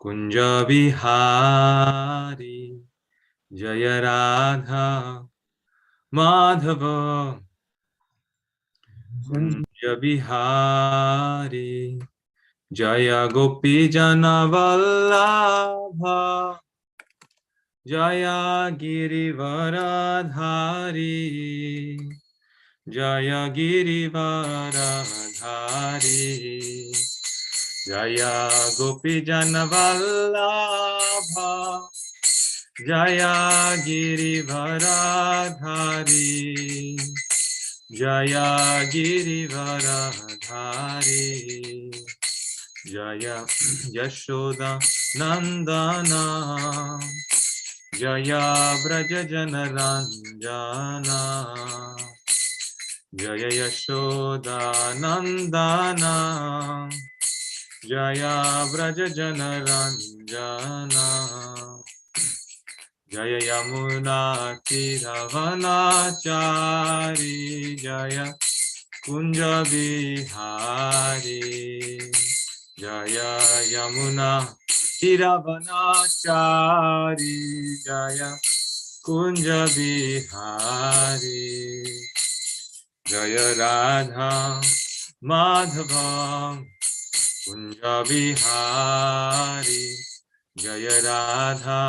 Kunja Bihari Jaya Radha Madhava Kunja Bihari Jaya Gopi Jana Vallabha Jaya Girivaradhari Jaya Girivaradhari Jaya Gopi Jana Vallabha Jaya Girivaradhari Jaya Girivaradhari Jaya Yashoda Nandana Jaya Braja Janaranjana Jaya Yashoda Nandana Jaya Braja Janaranjana Jaya Yamuna Tiravanachari Jaya Kunja Bihari Jaya Yamuna Tiravanachari Jaya Kunja Bihari Jaya Radha Madhava Kunja Bihari Jaya Radha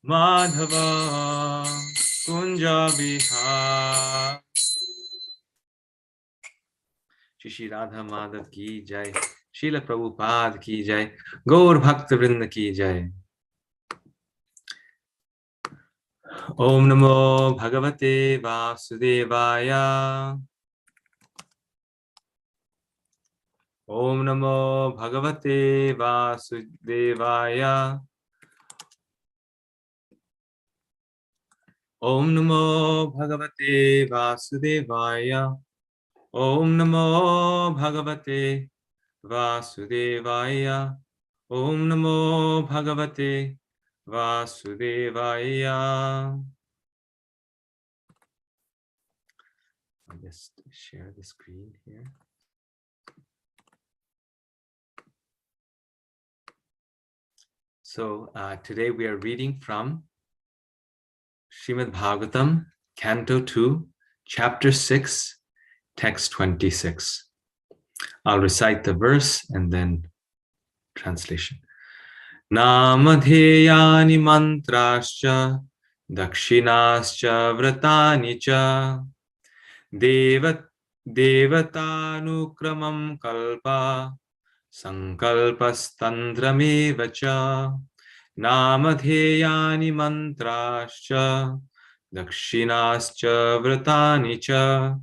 Madhava Kunja Bihari. Shri Radha Madhav ki jai, Srila Prabhupada ki jai, Gaur Bhakta Vrinda ki jai. Om Namo Bhagavate Vasudevaya. Om Namo Bhagavate Vasudevaya. Om Namo Bhagavate Vasudevaya. Om Namo Bhagavate Vasudevaya. Om Namo Bhagavate Vasudevaya. I'll just share the screen here. So today we are reading from Srimad Bhagavatam, Canto 2, Chapter 6, Text 26. I'll recite the verse and then translation. Namadheyani mantrascha dakshinascha vratani cha devatanukramam kalpa sankalpastandrameva cha namadheyani mantrascha dakshinascha vratani cha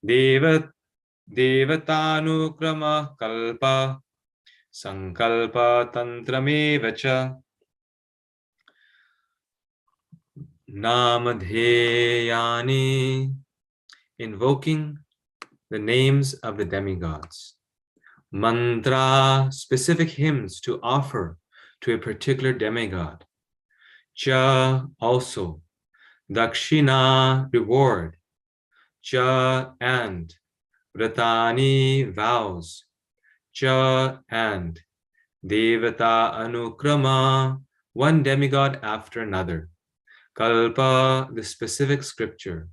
devatanukrama kalpa sankalpa tantrameva cha namadheyani, invoking the names of the demigods. Mantra, specific hymns to offer to a particular demigod. Cha, also. Dakshina, reward. Cha, and. Vratani, vows. Cha, and. Devata anukrama, one demigod after another. Kalpa, the specific scripture.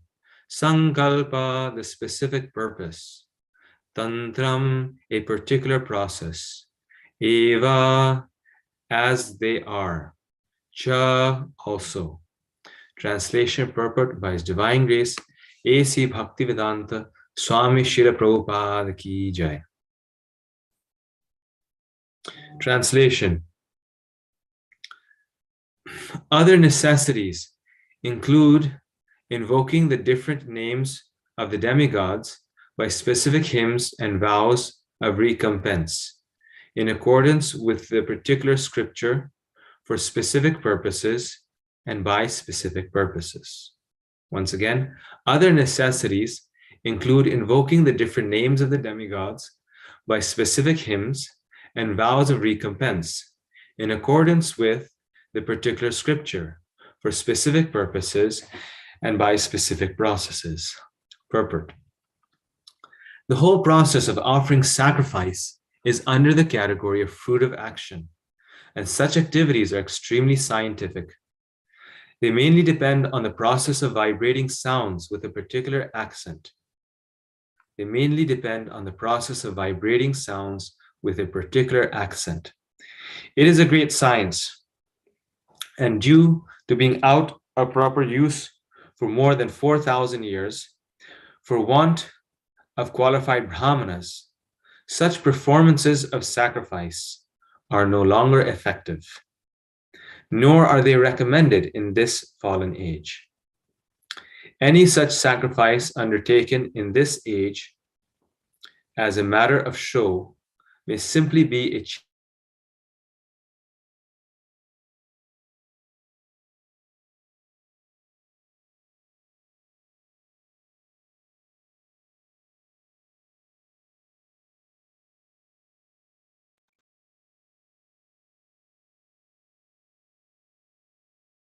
Sankalpa, the specific purpose. Tantram, a particular process. Eva, as they are. Cha, also. Translation purport by His Divine Grace, A.C. Bhaktivedanta Swami Srila Prabhupada ki jai. Translation. Other necessities include invoking the different names of the demigods by specific hymns and vows of recompense, in accordance with the particular scripture, for specific purposes and by specific purposes. Once again, other necessities include invoking the different names of the demigods by specific hymns and vows of recompense, in accordance with the particular scripture, for specific purposes and by specific processes. Purport. The whole process of offering sacrifice is under the category of fruit of action. and such activities are extremely scientific. They mainly depend on the process of vibrating sounds with a particular accent. They mainly depend on the process of vibrating sounds with a particular accent. It is a great science, and due to being out of proper use for more than 4,000 years, for want of qualified Brahmanas, such performances of sacrifice are no longer effective, nor are they recommended in this fallen age. Any such sacrifice undertaken in this age as a matter of show may simply be a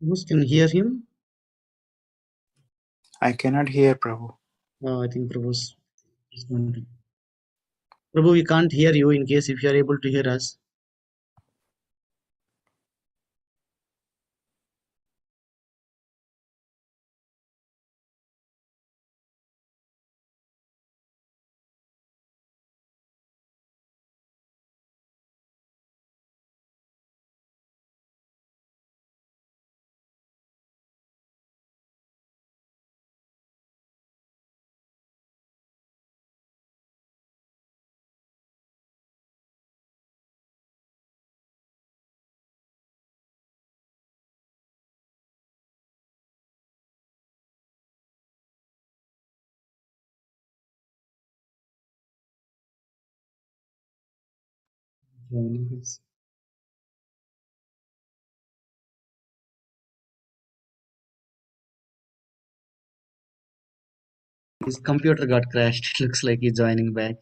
Prabhu, can you hear him? I cannot hear Prabhu. I think Prabhu's is going to. Prabhu, we can't hear you in case if you are able to hear us. Joining us. His computer got crashed. It looks like he's joining back.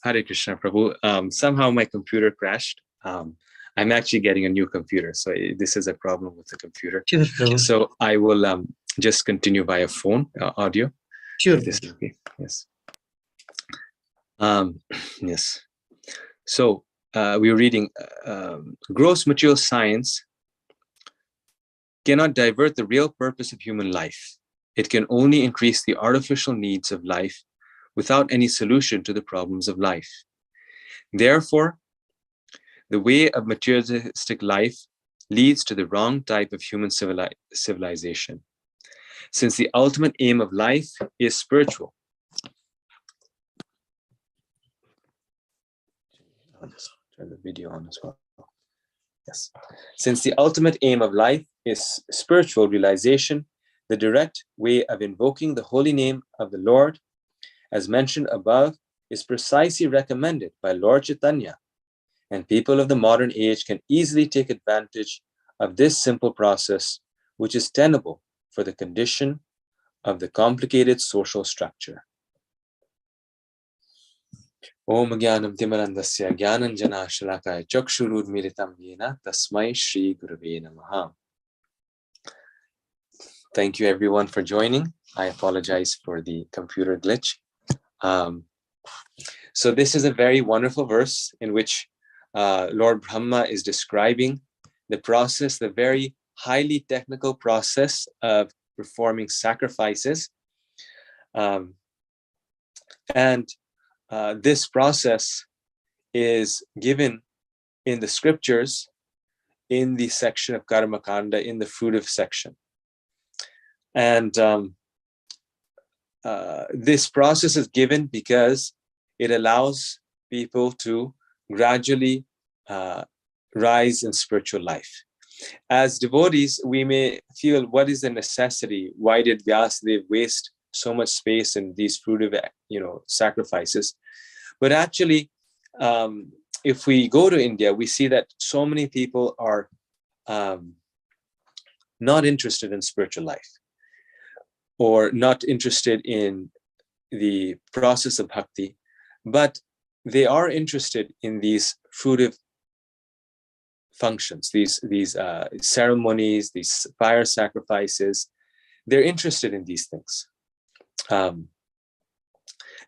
Hare Krishna, Prabhu. Somehow my computer crashed. I'm actually getting a new computer, so this is a problem with the computer. Sure, Prabhu. So I will just continue via phone audio. Sure. If this is okay. Yes. Yes. So we're reading gross material science cannot divert the real purpose of human life. It can only increase the artificial needs of life without any solution to the problems of life. Therefore, the way of materialistic life leads to the wrong type of human civilization. Since the ultimate aim of life is spiritual. I'll just turn the video on as well. Yes. Since the ultimate aim of life is spiritual realization, the direct way of invoking the holy name of the Lord, as mentioned above, is precisely recommended by Lord Chaitanya, and people of the modern age can easily take advantage of this simple process, which is tenable for the condition of the complicated social structure. Om Gyanam Timarandasya Gyananjana Shalakaya Chakshurudmiritam Yena Tasmai Shri Gurave Namaha. Thank you everyone for joining. I apologize for the computer glitch. So this is a very wonderful verse in which Lord Brahma is describing the process, the very highly technical process of performing sacrifices. This process is given in the scriptures in the section of Karma Kanda, in the fruitive section. And this process is given because it allows people to gradually rise in spiritual life. As devotees, we may feel, what is the necessity? Why did Vyasadeva waste so much space in these fruitive, sacrifices? But actually, if we go to India, we see that so many people are not interested in spiritual life, or not interested in the process of bhakti, but they are interested in these fruitive functions, these ceremonies, these fire sacrifices. They're interested in these things.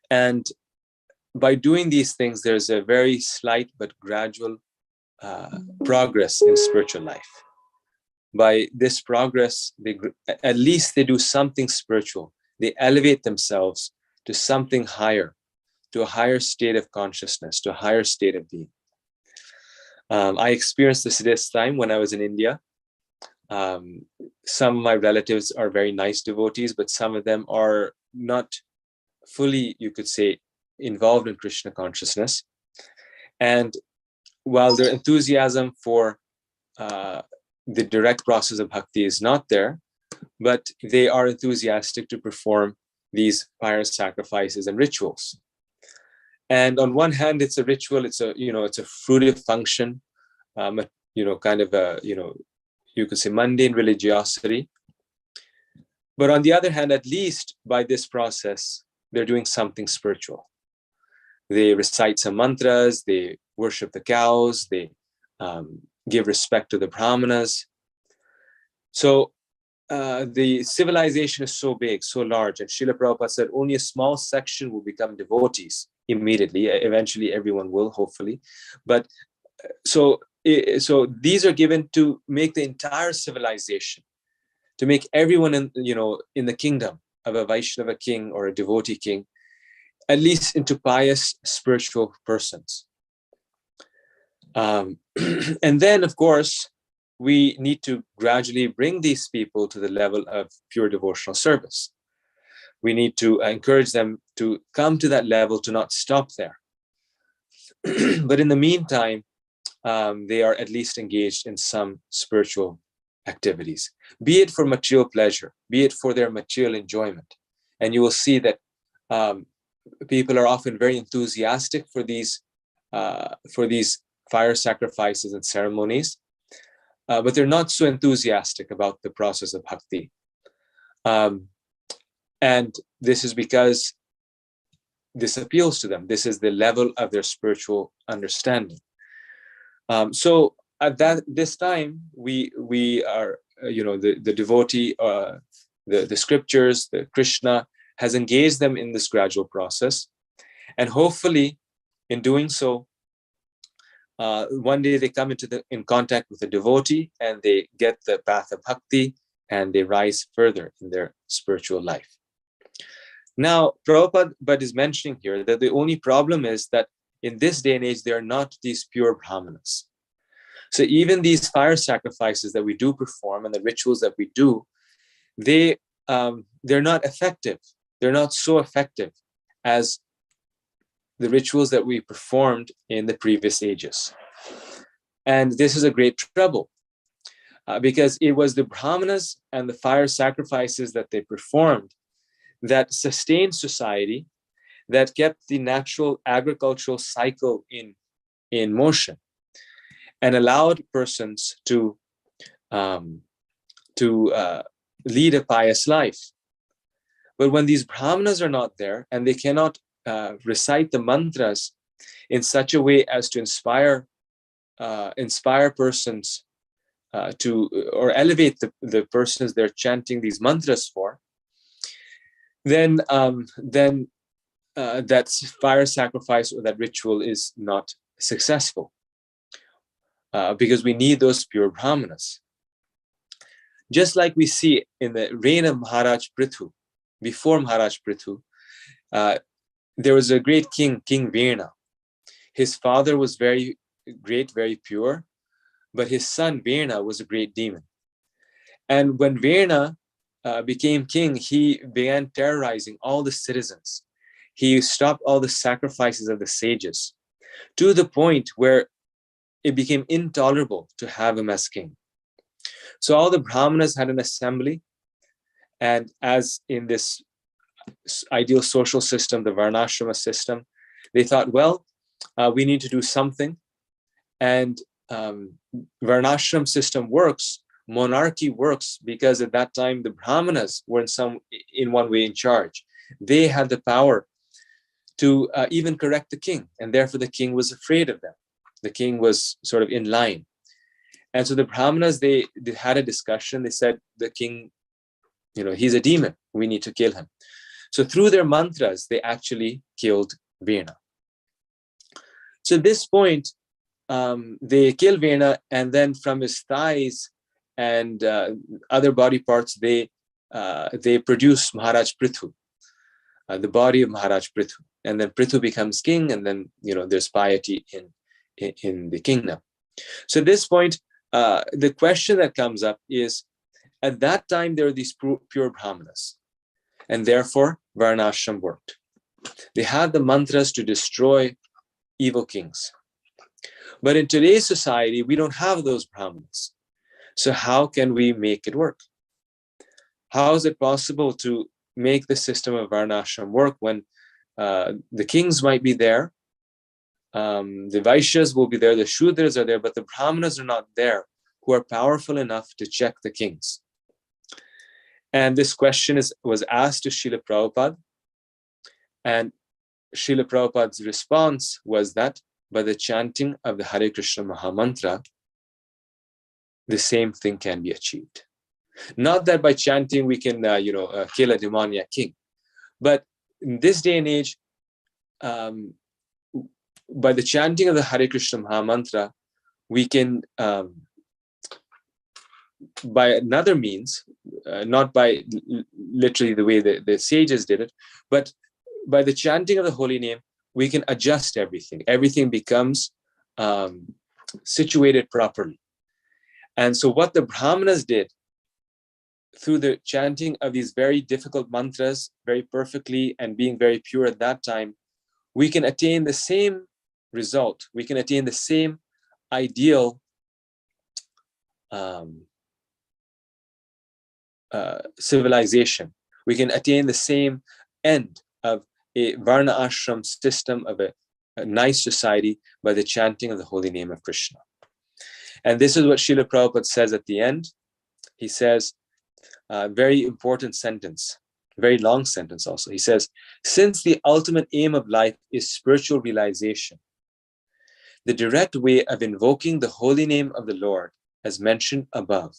And by doing these things, there's a very slight but gradual progress in spiritual life. By this progress, at least they do something spiritual. They elevate themselves to something higher, to a higher state of consciousness, to a higher state of being. I experienced this time when I was in India. Some of my relatives are very nice devotees, but some of them are not fully, you could say, involved in Krishna consciousness. And while their enthusiasm for the direct process of bhakti is not there, but they are enthusiastic to perform these fire sacrifices and rituals. And on one hand, it's a ritual, it's a fruitive function, kind of a, you could say mundane religiosity. But on the other hand, at least by this process, they're doing something spiritual. They recite some mantras, they worship the cows, they give respect to the Brahmanas. So the civilization is so big, so large, and Srila Prabhupada said only a small section will become devotees immediately. Eventually, everyone will, hopefully. But so these are given to make the entire civilization, to make everyone in the kingdom of a Vaishnava king or a devotee king, at least into pious spiritual persons. And then, of course, we need to gradually bring these people to the level of pure devotional service. We need to encourage them to come to that level, to not stop there. But in the meantime, they are at least engaged in some spiritual activities, be it for material pleasure, be it for their material enjoyment. And you will see that people are often very enthusiastic for these fire sacrifices and ceremonies, but they're not so enthusiastic about the process of bhakti. And this is because this appeals to them. This is the level of their spiritual understanding. So at this time, we are, the devotee, the scriptures, the Krishna has engaged them in this gradual process. And hopefully, in doing so, one day they come in contact with a devotee and they get the path of bhakti and they rise further in their spiritual life. Now, Prabhupada is mentioning here that the only problem is that in this day and age, they are not these pure Brahmanas. So even these fire sacrifices that we do perform and the rituals that we do, they're not effective. They're not so effective as the rituals that we performed in the previous ages. And this is a great trouble because it was the Brahmanas and the fire sacrifices that they performed that sustained society, that kept the natural agricultural cycle in motion and allowed persons to lead a pious life. But when these Brahmanas are not there and they cannot recite the mantras in such a way as to inspire persons or elevate the persons they're chanting these mantras for, then that fire sacrifice or that ritual is not successful, because we need those pure Brahmanas. Just like we see in the reign of Maharaj Prithu, before Maharaj Prithu, there was a great king, King Virna. His father was very great, very pure, but his son Virna was a great demon. And when Virna became king, he began terrorizing all the citizens. He stopped all the sacrifices of the sages, to the point where it became intolerable to have him as king. So all the Brahmanas had an assembly, and as in this ideal social system, the Varnashrama system, they thought, well, we need to do something. And Varnashram system works, monarchy works, because at that time the Brahmanas were in one way in charge. They had the power to even correct the king, and therefore the king was afraid of them. The king was sort of in line. And so the Brahmanas, they had a discussion. They said, the king, he's a demon. We need to kill him. So through their mantras, they actually killed Virna. So at this point, they kill Virna, and then from his thighs and other body parts, they produce Maharaj Prithu, the body of Maharaj Prithu. And then Prithu becomes king, and then there's piety in the kingdom. So at this point, the question that comes up is, at that time there were these pure Brahmanas, and therefore Varnashram worked. They had the mantras to destroy evil kings. But in today's society, we don't have those Brahmanas. So how can we make it work? How is it possible to make the system of Varnashram work when the kings might be there, the Vaishyas will be there, the Shudras are there, but the Brahmanas are not there, who are powerful enough to check the kings? And this question was asked to Srila Prabhupada, and Srila Prabhupada's response was that by the chanting of the Hare Krishna Mahamantra, the same thing can be achieved. Not that by chanting we can, kill a demoniac king, but in this day and age, by the chanting of the Hare Krishna Mahamantra, we can, by another means, not by literally the way the sages did it, but by the chanting of the holy name, we can adjust everything. Everything becomes situated properly. And so what the Brahmanas did through the chanting of these very difficult mantras very perfectly and being very pure at that time, we can attain the same result. We can attain the same ideal civilization. We can attain the same end of a Varna ashram system, of a nice society, by the chanting of the holy name of Krishna. And this is what Srila Prabhupada says at the end. He says a very important sentence, very long sentence also. He says, since the ultimate aim of life is spiritual realization, the direct way of invoking the holy name of the Lord, as mentioned above,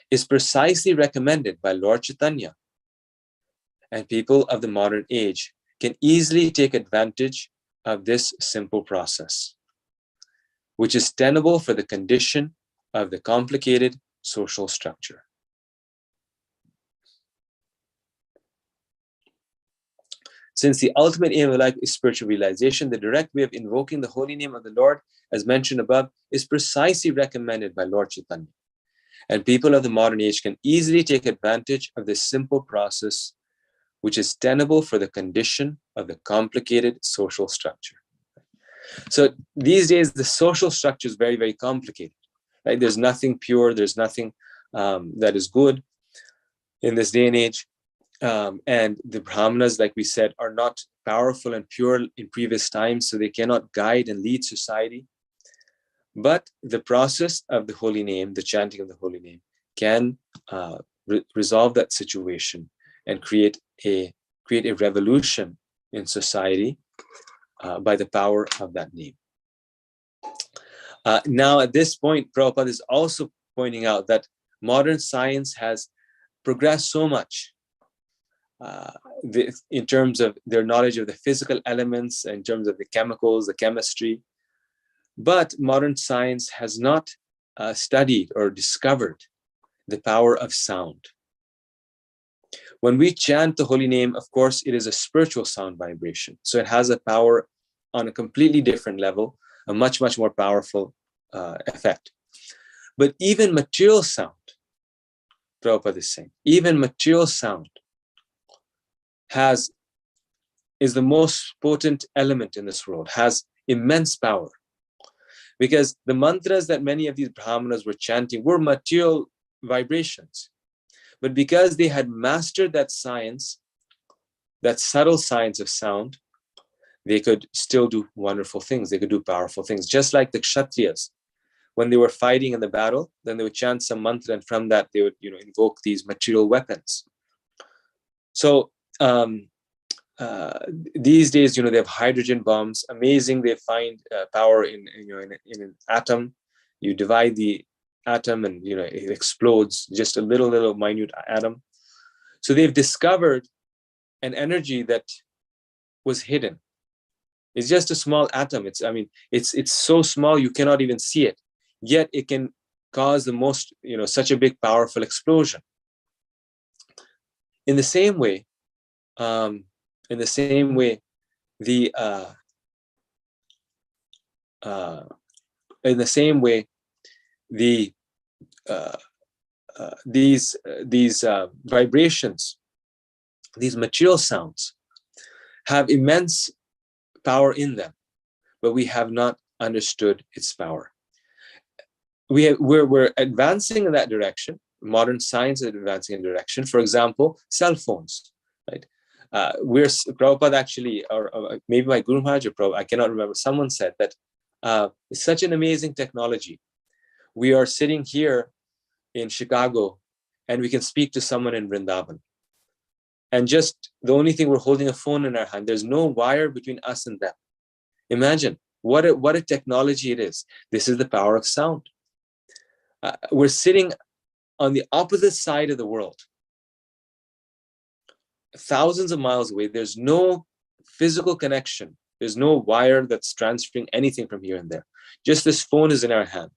is precisely recommended by Lord Chaitanya, and people of the modern age can easily take advantage of this simple process, which is tenable for the condition of the complicated social structure. Since the ultimate aim of life is spiritual realization, the direct way of invoking the holy name of the Lord, as mentioned above, is precisely recommended by Lord Chaitanya. And people of the modern age can easily take advantage of this simple process, which is tenable for the condition of the complicated social structure. So these days, the social structure is very, very complicated. Right? There's nothing pure. There's nothing that is good in this day and age. And the Brahmanas, like we said, are not powerful and pure in previous times, so they cannot guide and lead society. But the process of the holy name, the chanting of the holy name, can resolve that situation and create a revolution in society by the power of that name. Now, at this point, Prabhupada is also pointing out that modern science has progressed so much in terms of their knowledge of the physical elements, in terms of the chemicals, the chemistry. But modern science has not studied or discovered the power of sound. When we chant the holy name, of course, it is a spiritual sound vibration. So it has a power on a completely different level, a much, much more powerful effect. But even material sound, Prabhupada is saying, even material sound is the most potent element in this world, has immense power. Because the mantras that many of these Brahmanas were chanting were material vibrations. But because they had mastered that science, that subtle science of sound, they could still do wonderful things. They could do powerful things. Just like the Kshatriyas, when they were fighting in the battle, then they would chant some mantra, and from that they would, invoke these material weapons. So these days, they have hydrogen bombs. Amazing, they find power in an atom. You divide the atom, and it explodes, just a little minute atom. So they've discovered an energy that was hidden. It's just a small atom. It's so small you cannot even see it. Yet it can cause the most, such a big, powerful explosion. In the same way, these vibrations, these material sounds, have immense power in them, but we have not understood its power. We're advancing in that direction. Modern science is advancing in direction. For example, cell phones, right? Prabhupada actually, or maybe my Guru Maharaj or Prabhupada, I cannot remember, someone said that it's such an amazing technology. We are sitting here in Chicago and we can speak to someone in Vrindavan. And just the only thing, we're holding a phone in our hand. There's no wire between us and them. Imagine what a technology it is. This is the power of sound. We're sitting on the opposite side of the world, thousands of miles away. There's no physical connection. There's no wire that's transferring anything from here and there. Just this phone is in our hand.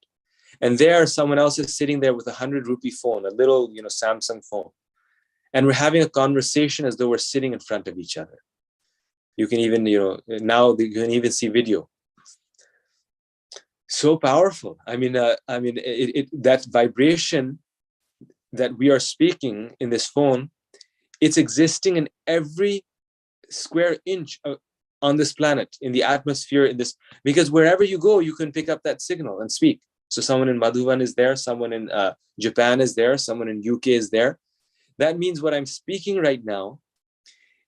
And there, someone else is sitting there with 100 rupee phone, a little, Samsung phone. And we're having a conversation as though we're sitting in front of each other. You can even, now you can even see video. So powerful. That vibration that we are speaking in this phone, it's existing in every square inch on this planet, in the atmosphere, because wherever you go, you can pick up that signal and speak. So someone in Madhuban is there, someone in Japan is there, someone in UK is there. That means what I'm speaking right now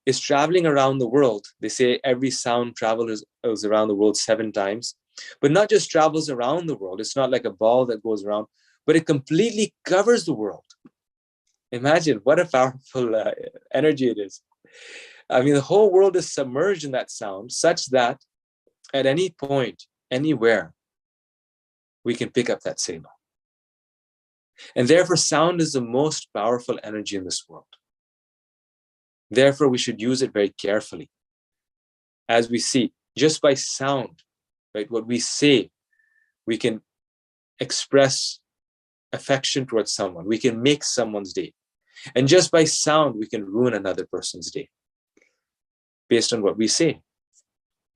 is traveling around the world. They say every sound travels around the world 7 times, but not just travels around the world. It's not like a ball that goes around, but it completely covers the world. Imagine what a powerful energy it is. The whole world is submerged in that sound, such that at any point, anywhere, we can pick up that signal. And therefore, sound is the most powerful energy in this world. Therefore, we should use it very carefully. As we see, just by sound, right, what we say, we can express affection towards someone. We can make someone's day. And just by sound, we can ruin another person's day based on what we say.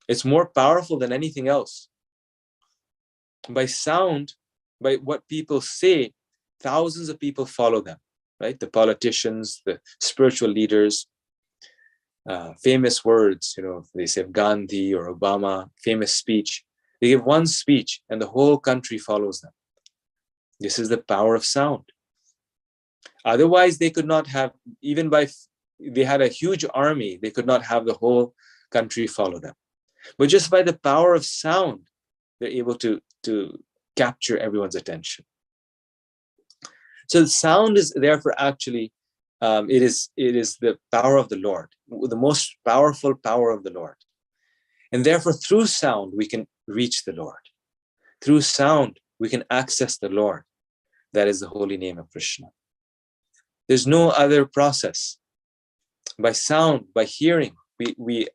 It's more powerful than anything else. By sound, by what people say, thousands of people follow them, right? The politicians, the spiritual leaders, famous words, they say Gandhi or Obama, famous speech. They give one speech and the whole country follows them. This is the power of sound. Otherwise, they could not have, they had a huge army, they could not have the whole country follow them. But just by the power of sound, they're able to capture everyone's attention. So sound is therefore actually, it is the power of the Lord, the most powerful power of the Lord. And therefore, through sound, we can reach the Lord. through sound, we can access the Lord. That is the holy name of Krishna. There's no other process. By sound, by hearing, we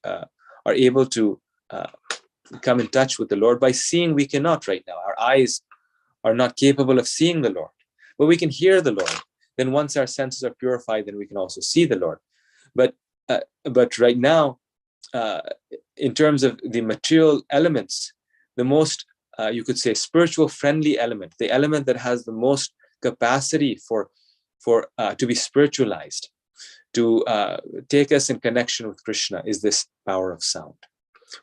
are able to come in touch with the Lord. By seeing, we cannot right now. Our eyes are not capable of seeing the Lord, but we can hear the Lord. Then once our senses are purified, then we can also see the Lord. But right now, in terms of the material elements, the most, you could say, spiritual friendly element, the element that has the most capacity for to be spiritualized, to take us in connection with Krishna, is this power of sound.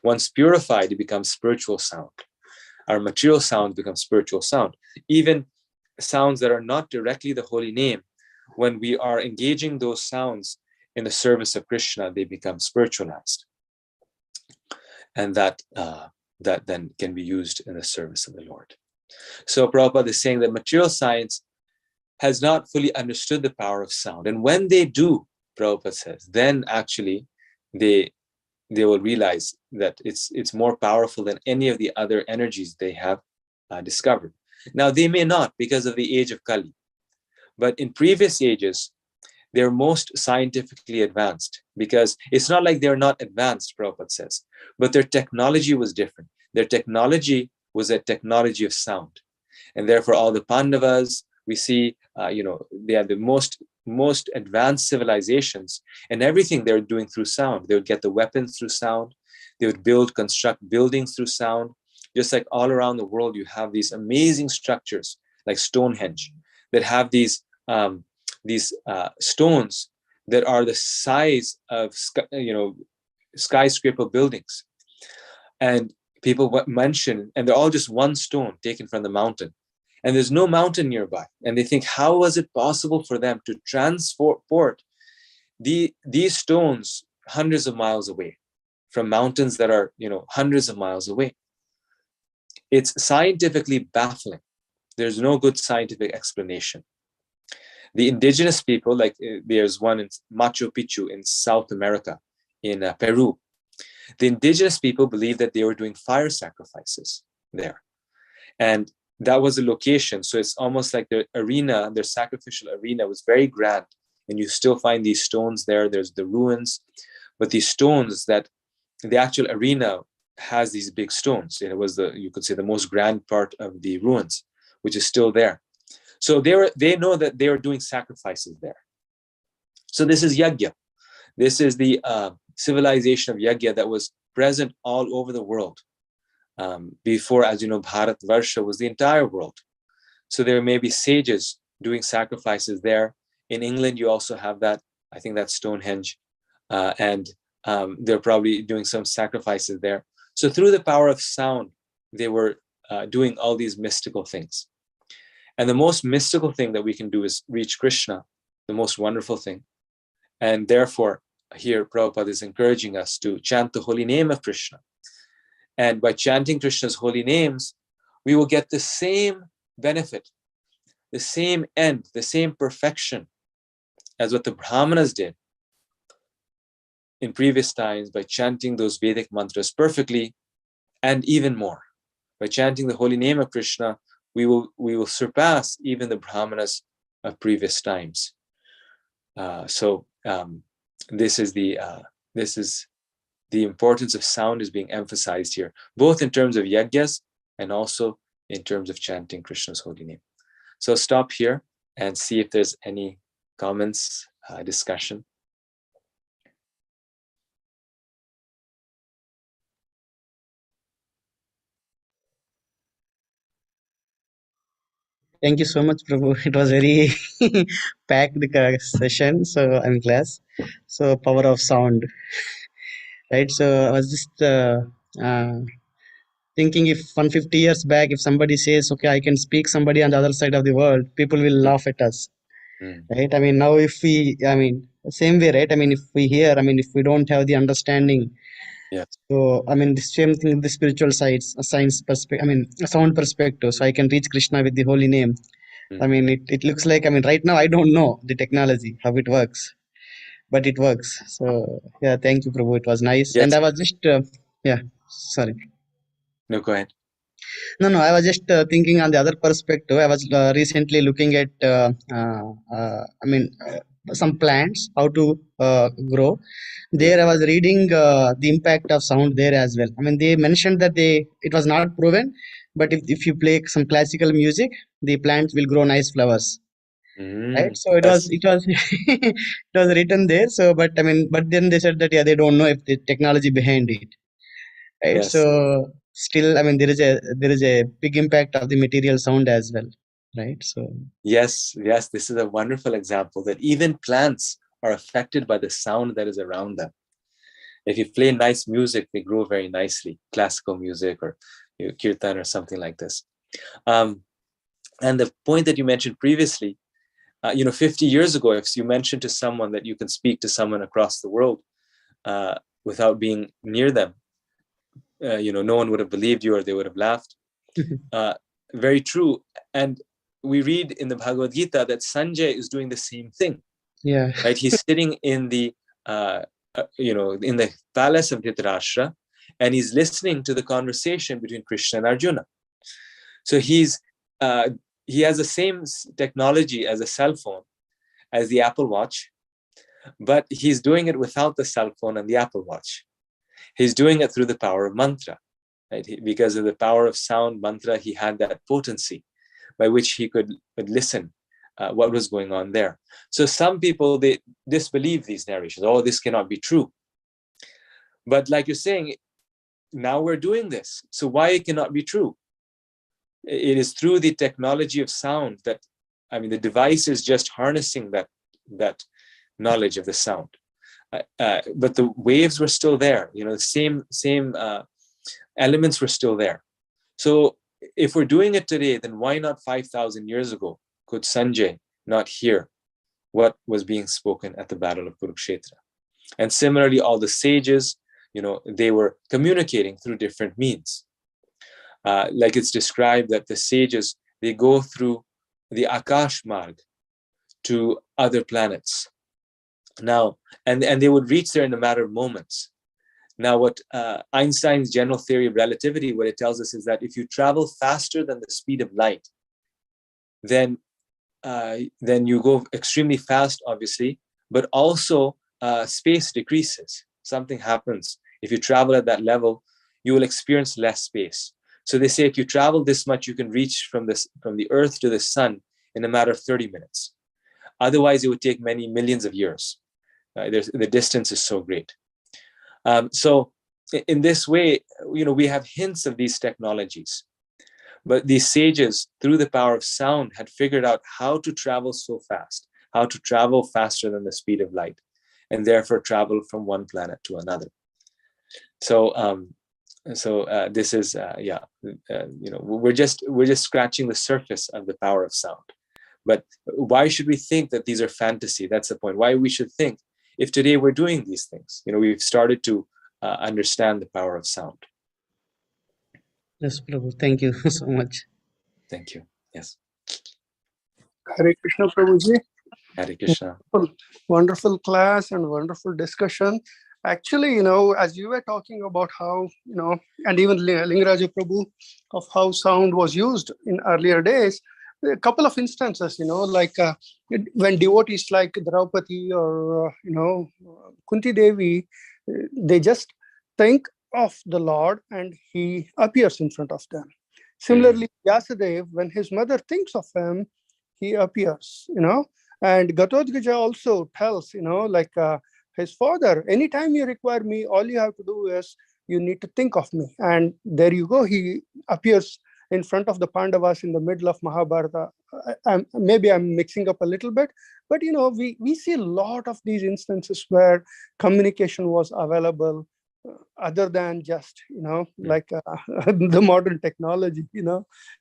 Once purified, it becomes spiritual sound. Our material sound becomes spiritual sound. Even sounds that are not directly the holy name, when we are engaging those sounds in the service of Krishna, they become spiritualized. And that then can be used in the service of the Lord. So Prabhupada is saying that material science has not fully understood the power of sound. And when they do, Prabhupada says, then actually they will realize that it's more powerful than any of the other energies they have discovered. Now, they may not, because of the age of Kali. But in previous ages, they're most scientifically advanced, because it's not like they're not advanced, Prabhupada says, but their technology was different. Their technology was a technology of sound. And therefore, all the Pandavas, we see, they are the most advanced civilizations, and everything they're doing through sound. They would get the weapons through sound. They would construct buildings through sound. Just like all around the world, you have these amazing structures like Stonehenge that have these stones that are the size of skyscraper buildings. And people mention, and they're all just one stone taken from the mountain. And there's no mountain nearby. And they think, how was it possible for them to transport these stones hundreds of miles away from mountains that are, hundreds of miles away? It's scientifically baffling. There's no good scientific explanation. The indigenous people, like there's one in Machu Picchu in South America, in Peru. The indigenous people believe that they were doing fire sacrifices there. And that was a location. So it's almost like their arena, their sacrificial arena was very grand. And you still find these stones there. There's the ruins. But these stones, that the actual arena has these big stones. It was you could say, the most grand part of the ruins, which is still there. So they know that they are doing sacrifices there. So this is Yajna. This is the civilization of Yajna that was present all over the world. Before, as you know, Bharat Varsha was the entire world. So there may be sages doing sacrifices there. In England, you also have that. I think that's Stonehenge. And they're probably doing some sacrifices there. So through the power of sound, they were doing all these mystical things. And the most mystical thing that we can do is reach Krishna, the most wonderful thing. And therefore, here Prabhupada is encouraging us to chant the holy name of Krishna. And by chanting Krishna's holy names, we will get the same benefit, the same end, the same perfection as what the Brahmanas did in previous times by chanting those Vedic mantras perfectly, and even more. By chanting the holy name of Krishna, we will surpass even the Brahmanas of previous times. This is the importance of sound is being emphasized here, both in terms of yajnas and also in terms of chanting Krishna's holy name. So stop here and see if there's any comments, discussion. Thank you so much, Prabhu. It was very packed session. So I'm class. So power of sound, right? So I was just thinking, if 150 years back, if somebody says, okay, I can speak somebody on the other side of the world, people will laugh at us, right? I mean, now if same way, right? I mean, if we hear, if we don't have the understanding, Yeah. so the same thing, the spiritual sides, a science perspective, a sound perspective. So I can reach Krishna with the holy name. It looks like, right now I don't know the technology, how it works, but it works. So yeah, thank you, Prabhu. It was nice. Yes. And I was just, sorry. No, go ahead. No, I was just thinking on the other perspective. I was recently looking at, some plants, how to grow. There, I was reading the impact of sound there as well. I mean, they mentioned that it was not proven, but if you play some classical music, the plants will grow nice flowers, right? So Yes, it was it was written there. So, but then they said that yeah, they don't know if the technology behind it, right? yes, So still, I mean, there is a big impact of the material sound as well, right? So yes, yes. This is a wonderful example that even plants are affected by the sound that is around them. If you play nice music, they grow very nicely, classical music or kirtan or something like this. And the point that you mentioned previously, 50 years ago, if you mentioned to someone that you can speak to someone across the world without being near them, no one would have believed you or they would have laughed. Very true. And we read in the Bhagavad Gita that Sanjay is doing the same thing. yeah, Right? He's sitting in the in the palace of Dhritarashtra, and he's listening to the conversation between Krishna and Arjuna. So he has the same technology as a cell phone, as the Apple Watch, but he's doing it without the cell phone and the Apple Watch. He's doing it through the power of mantra, right? Because of the power of sound mantra, he had that potency by which he could listen what was going on there. So some people, they disbelieve these narrations. Oh, this cannot be true. But like you're saying, now we're doing this. So why it cannot be true? It is through the technology of sound that, the device is just harnessing that knowledge of the sound. But the waves were still there. The same elements were still there. So if we're doing it today, then why not 5,000 years ago could Sanjay not hear what was being spoken at the Battle of Kurukshetra? And similarly, all the sages, they were communicating through different means. Like it's described that the sages, they go through the Akash Marg to other planets. Now, and they would reach there in a matter of moments. Now, what Einstein's general theory of relativity, what it tells us is that if you travel faster than the speed of light, then you go extremely fast, obviously, but also space decreases. Something happens. If you travel at that level, you will experience less space. So they say if you travel this much, you can reach from the Earth to the sun in a matter of 30 minutes. Otherwise, it would take many millions of years. The distance is so great. So in this way, we have hints of these technologies. But these sages, through the power of sound, had figured out how to travel so fast, how to travel faster than the speed of light, and therefore travel from one planet to another. So this is we're just scratching the surface of the power of sound. But why should we think that these are fantasy? That's the point. Why we should think if today we're doing these things? We've started to understand the power of sound. yes, Prabhu. Thank you so much. Thank you. Yes. Hare Krishna, Prabhuji. Hare Krishna. Wonderful class and wonderful discussion. Actually, as you were talking about how, and even Lingaraja Prabhu, of how sound was used in earlier days, a couple of instances, like when devotees like Draupadi or, Kunti Devi, they just think of the Lord and he appears in front of them. Similarly, Vyasadeva, when his mother thinks of him, he appears, and Gatotkaja also tells, his father, anytime you require me, all you have to do is you need to think of me. And there you go, he appears in front of the Pandavas in the middle of Mahabharata. Maybe I'm mixing up a little bit, but we see a lot of these instances where communication was available other than just the modern technology.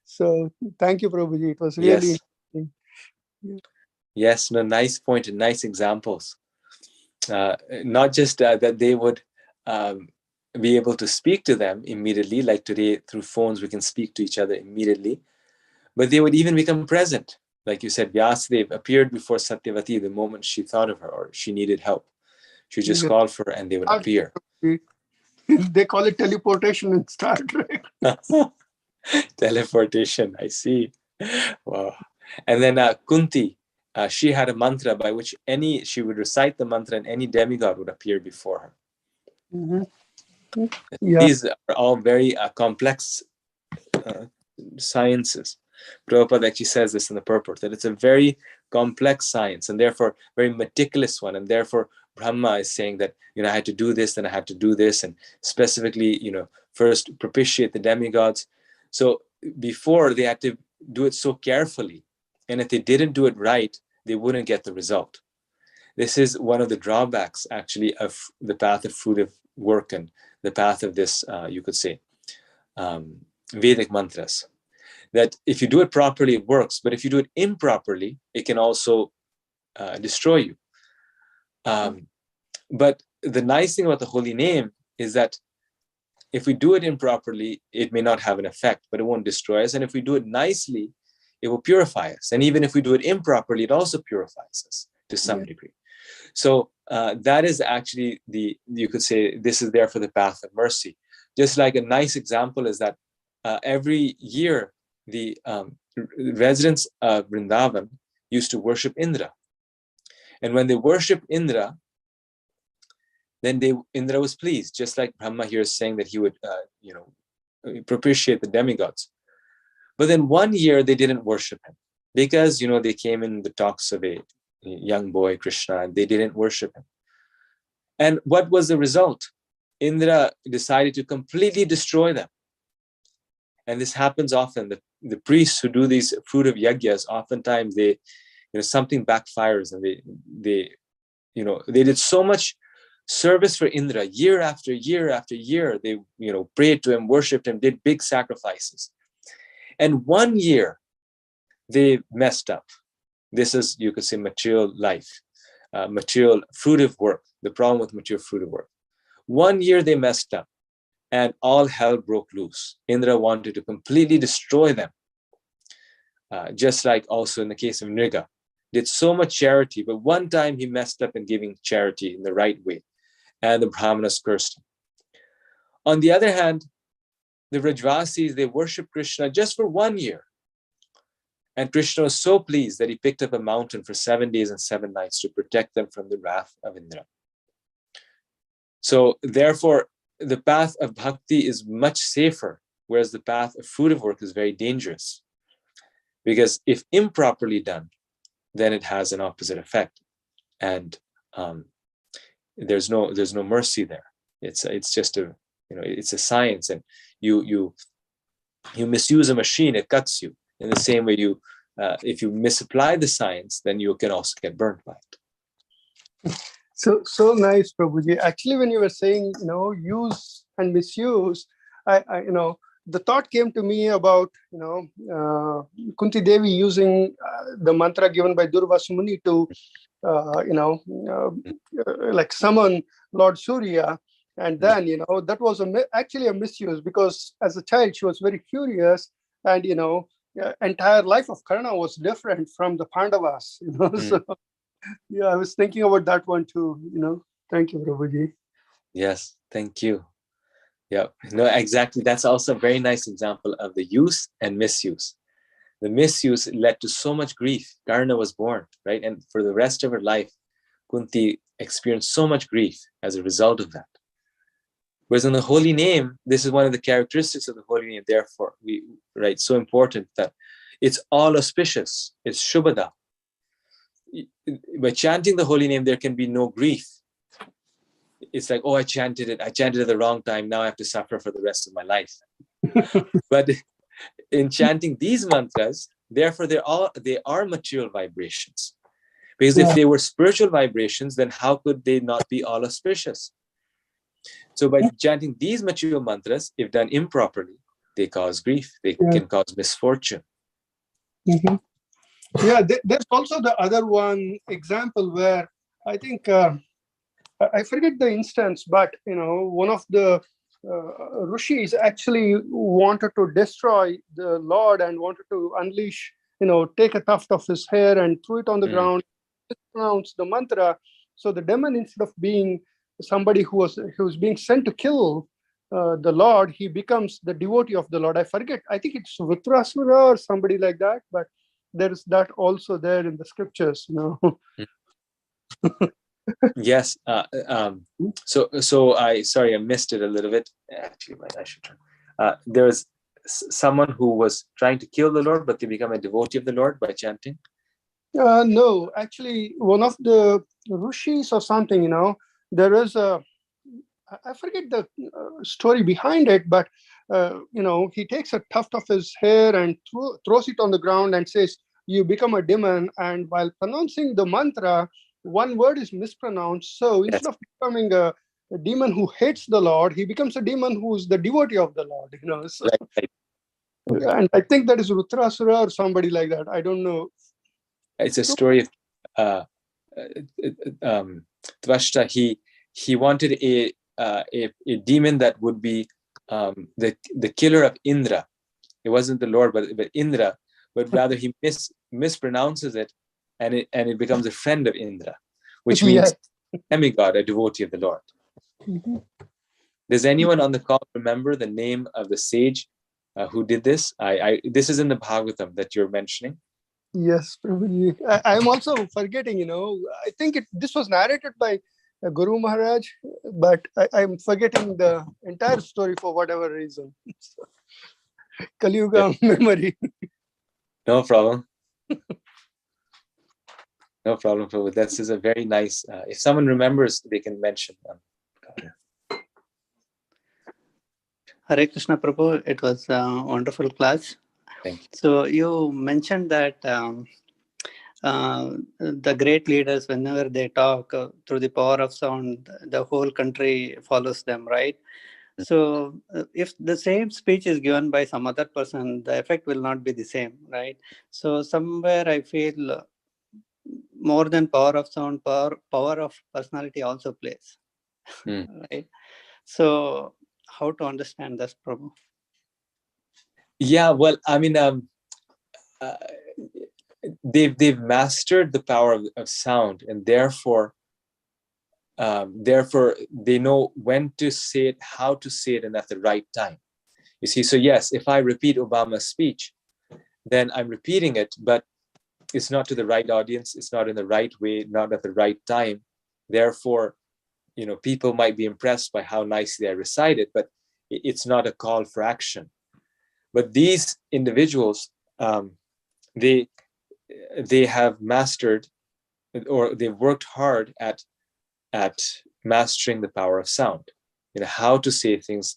So thank you, Prabhuji. It was really interesting. Yes, no, nice point and nice examples. Not just that they would be able to speak to them immediately, like today through phones we can speak to each other immediately, but they would even become present. Like you said, Vyasadeva appeared before Satyavati the moment she thought of her or she needed help. She just called for her and they would appear. They call it teleportation in Star Trek. Teleportation, I see. Wow. And then Kunti, she had a mantra by which she would recite the mantra and any demigod would appear before her. Yeah. These are all very complex sciences. Prabhupada actually says this in the purport, that it's a very complex science and therefore very meticulous one. And therefore Brahma is saying that, I had to do this, then I had to do this, and specifically, first propitiate the demigods. So before, they had to do it so carefully. And if they didn't do it right, they wouldn't get the result. This is one of the drawbacks, actually, of the path of fruitive work and the path of this, you could say, Vedic mantras. That if you do it properly, it works. But if you do it improperly, it can also destroy you. But the nice thing about the holy name is that if we do it improperly, it may not have an effect, but it won't destroy us. And if we do it nicely, it will purify us. And even if we do it improperly, it also purifies us to some degree. So that is actually you could say, this is there for the path of mercy. Just like a nice example is that every year, the residents of Vrindavan used to worship Indra. And when they worshiped Indra, then Indra was pleased, just like Brahma here is saying that he would, propitiate the demigods. But then one year they didn't worship him because, they came in the talks of a young boy, Krishna, and they didn't worship him. And what was the result? Indra decided to completely destroy them. And this happens often. The priests who do these fruit of yagyas, oftentimes they, something backfires, and they did so much service for Indra year after year after year. They, prayed to him, worshipped him, did big sacrifices. And one year they messed up. This is, you could say, material life, material fruitive work, the problem with material fruitive work. One year they messed up and all hell broke loose. Indra wanted to completely destroy them. Just like also in the case of Nriga, did so much charity, but one time he messed up in giving charity in the right way, and the Brahmanas cursed him. On the other hand, the Vrajvasis, they worshiped Krishna just for 1 year. And Krishna was so pleased that he picked up a mountain for 7 days and 7 nights to protect them from the wrath of Indra. So therefore, the path of bhakti is much safer, whereas the path of fruitive work is very dangerous. Because if improperly done, then it has an opposite effect. And there's no mercy there. It's just it's a science, and you misuse a machine, it cuts you. In the same way, if you misapply the science, then you can also get burnt by it. So nice, Prabhuji. Actually, when you were saying, use and misuse, I the thought came to me about, Kunti Devi using the mantra given by Durvasa Muni to, like summon Lord Surya. And then, that was actually a misuse, because as a child, she was very curious, and, entire life of Karna was different from the Pandavas, So, yeah, I was thinking about that one too, Thank you, Prabhuji. Yes, thank you. Yeah, no, exactly. That's also a very nice example of the use and misuse. The misuse led to so much grief. Karna was born, right? And for the rest of her life, Kunti experienced so much grief as a result of that. Whereas in the holy name, this is one of the characteristics of the holy name. Therefore, so important that it's all auspicious. It's Shubhada. By chanting the holy name, there can be no grief. It's like, oh, I chanted it at the wrong time. Now I have to suffer for the rest of my life. But in chanting these mantras, therefore, they are material vibrations. Because if they were spiritual vibrations, then how could they not be all auspicious? So by chanting these material mantras, if done improperly, they cause grief. They can cause misfortune. Mm-hmm. Yeah, there's also the other one example where I think, I forget the instance, but, one of the rishis actually wanted to destroy the Lord and wanted to unleash, take a tuft of his hair and throw it on the ground, pronounce the mantra. So the demon, instead of being somebody who was being sent to kill the Lord, he becomes the devotee of the Lord. I forget, I think it's Vritrasura or somebody like that, but there is that also there in the scriptures, Yes. So I missed it a little bit. Actually, I should turn. There was someone who was trying to kill the Lord, but they become a devotee of the Lord by chanting. No, actually, one of the rishis or something, there is I forget the story behind it, but he takes a tuft of his hair and throws it on the ground and says, "You become a demon." And while pronouncing the mantra, one word is mispronounced. So instead of becoming a demon who hates the Lord, he becomes a demon who's the devotee of the Lord. So, Right. and I think that is Rutrasura or somebody like that. I don't know. It's a story of Tvashta. He wanted a demon that would be the killer of Indra. It wasn't the Lord, but Indra. But rather he mispronounces it, and it becomes a friend of Indra, which means demigod, a devotee of the Lord. Mm-hmm. Does anyone on the call remember the name of the sage who did this? This is in the Bhagavatam that you're mentioning. Yes, probably. I'm also forgetting, I think this was narrated by Guru Maharaj, but I'm forgetting the entire story for whatever reason. Kali Yuga memory. No problem. No problem, Prabhu. This is a very nice, if someone remembers, they can mention. Hare Krishna, Prabhu. It was a wonderful class. Thank you. So you mentioned that the great leaders, whenever they talk through the power of sound, the whole country follows them, right? So if the same speech is given by some other person, the effect will not be the same, right? So somewhere I feel more than power of sound, power of personality also plays, right? So how to understand this, Prabhu? Yeah, well, I mean, they've mastered the power of sound, and therefore they know when to say it, how to say it, and at the right time. You see, so yes, if I repeat Obama's speech, then I'm repeating it, but it's not to the right audience, it's not in the right way, not at the right time. Therefore, people might be impressed by how nicely I recite it, but it's not a call for action. But these individuals, they have mastered, or they've worked hard at mastering the power of sound. How to say things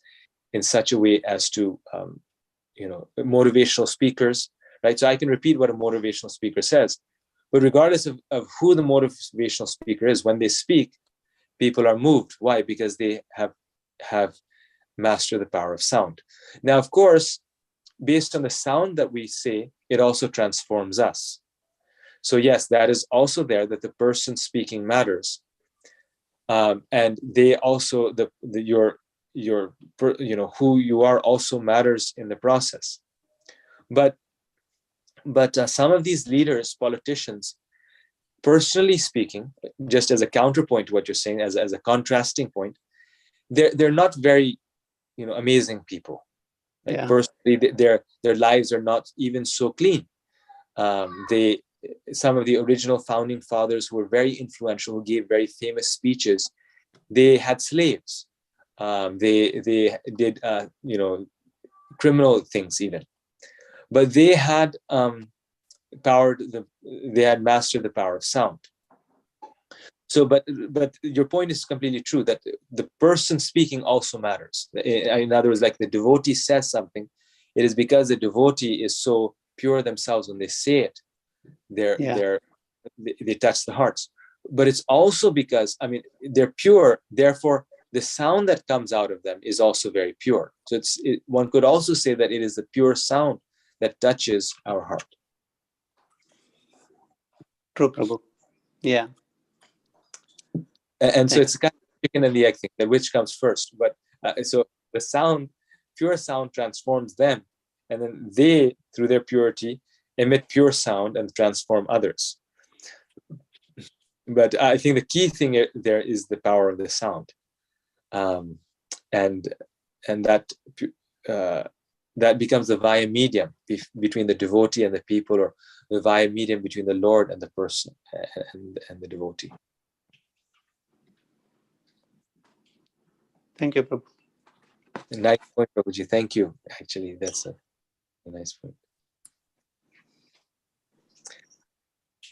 in such a way as to, motivational speakers, right? So I can repeat what a motivational speaker says, but regardless of who the motivational speaker is, when they speak, people are moved. Why? Because they have mastered the power of sound. Now, of course, based on the sound that we say, it also transforms us. So yes, that is also there, that the person speaking matters, and they also who you are also matters in the process. But some of these leaders, politicians, personally speaking, just as a counterpoint to what you're saying, as a contrasting point, they're not very amazing people. Like, yeah. Personally, their lives are not even so clean. Some of the original founding fathers who were very influential, who gave very famous speeches, they had slaves. They did criminal things even, but they had they had mastered the power of sound. So, but your point is completely true, that the person speaking also matters. In other words, like the devotee says something, it is because the devotee is so pure themselves when they say it, they touch the hearts. But it's also because, they're pure, therefore the sound that comes out of them is also very pure. So one could also say that it is the pure sound that touches our heart. True, Prabhu. Yeah. And so it's kind of chicken and the egg thing, that which comes first. But so the sound, pure sound, transforms them, and then they, through their purity, emit pure sound and transform others. But I think the key thing there is the power of the sound. And that becomes the via medium between the devotee and the people, or the via medium between the Lord and the person and the devotee. Thank you, Prabhu. Nice point, Prabhuji. Thank you. Actually, that's a nice point.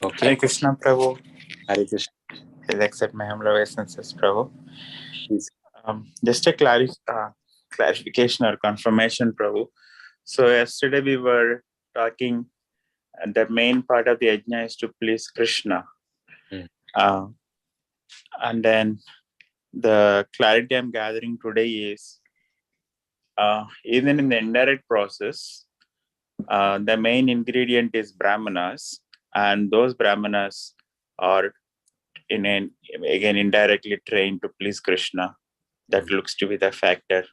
Okay. Hare Krishna, Prabhu. Hare Krishna. Please accept my humble obeisances, Prabhu. Please. Just a clarification or confirmation, Prabhu. So yesterday we were talking, the main part of the yajna is to please Krishna. And then the clarity I'm gathering today is, even in the indirect process, the main ingredient is Brahmanas, and those Brahmanas are again indirectly trained to please Krishna. That looks to be the factor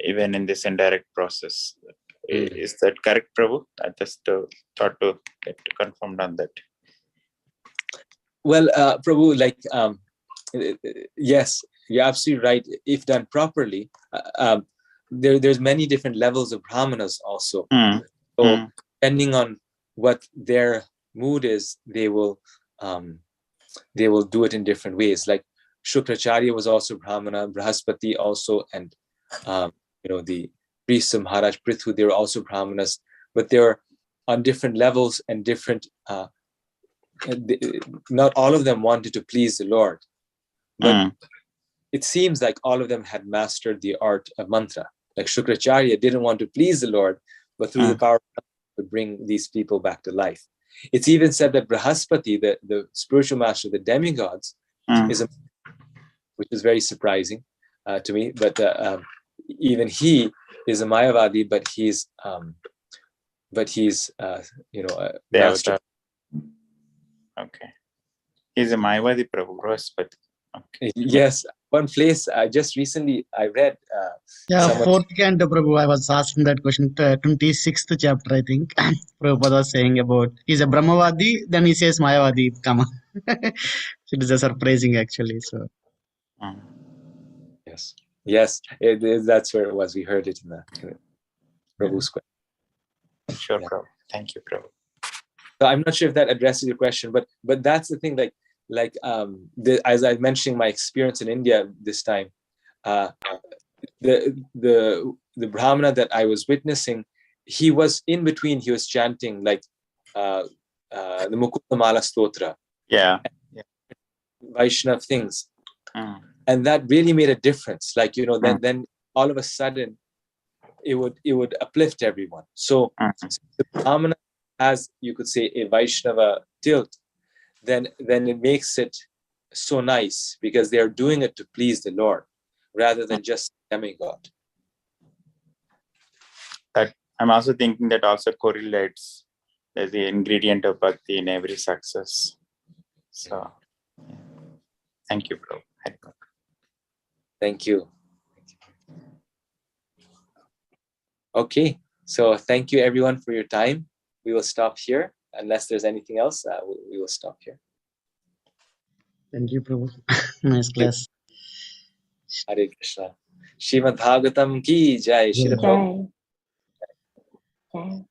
even in this indirect process. Is that correct, Prabhu? I just thought to get confirmed on that. Well, Prabhu, yes, you're absolutely right. If done properly, there's many different levels of Brahmanas also. So depending on what their mood is, they will do it in different ways. Like Shukracharya was also Brahmana, Brahaspati also, and the priests of Maharaj Prithu, they were also Brahmanas, but they were on different levels and different. Not all of them wanted to please the Lord, but it seems like all of them had mastered the art of mantra. Like Shukracharya didn't want to please the Lord, but through the power of mantra to bring these people back to life. It's even said that Brahaspati, the spiritual master of the demigods, which is very surprising to me. But even he is a Mayavadi, but he's master. Okay, he's a Mayavadi, Prabhu, Brahaspati. Okay. Yes, one place just recently I read. Fourth canto, Prabhu. I was asking that question. 26th chapter, I think. Prabhupada was saying about he's a Brahmavadi, then he says Mayavadi. Come on, it is a surprising actually. So. Yes, that's where it was. We heard it in the Prabhu's question. Sure, Prabhu. Thank you, Prabhu. So I'm not sure if that addresses your question, but that's the thing. As I mentioned, my experience in India this time, the Brahmana that I was witnessing, he was in between. He was chanting the Mukunda Mala Stotra, Vaishnav things, and that really made a difference. Then all of a sudden, it would uplift everyone. So the Brahmana has, you could say, a Vaishnava tilt. Then it makes it so nice because they are doing it to please the Lord rather than just demigod. That I'm also thinking that also correlates as the ingredient of bhakti in every success. So, thank you, Prabhu. Thank you. Okay, so thank you everyone for your time. We will stop here. Unless there's anything else, we will stop here. Thank you, Prabhu. Nice class. Hare Krishna. Srimad Bhagavatam ki jai. Shri Prabhu. Jai.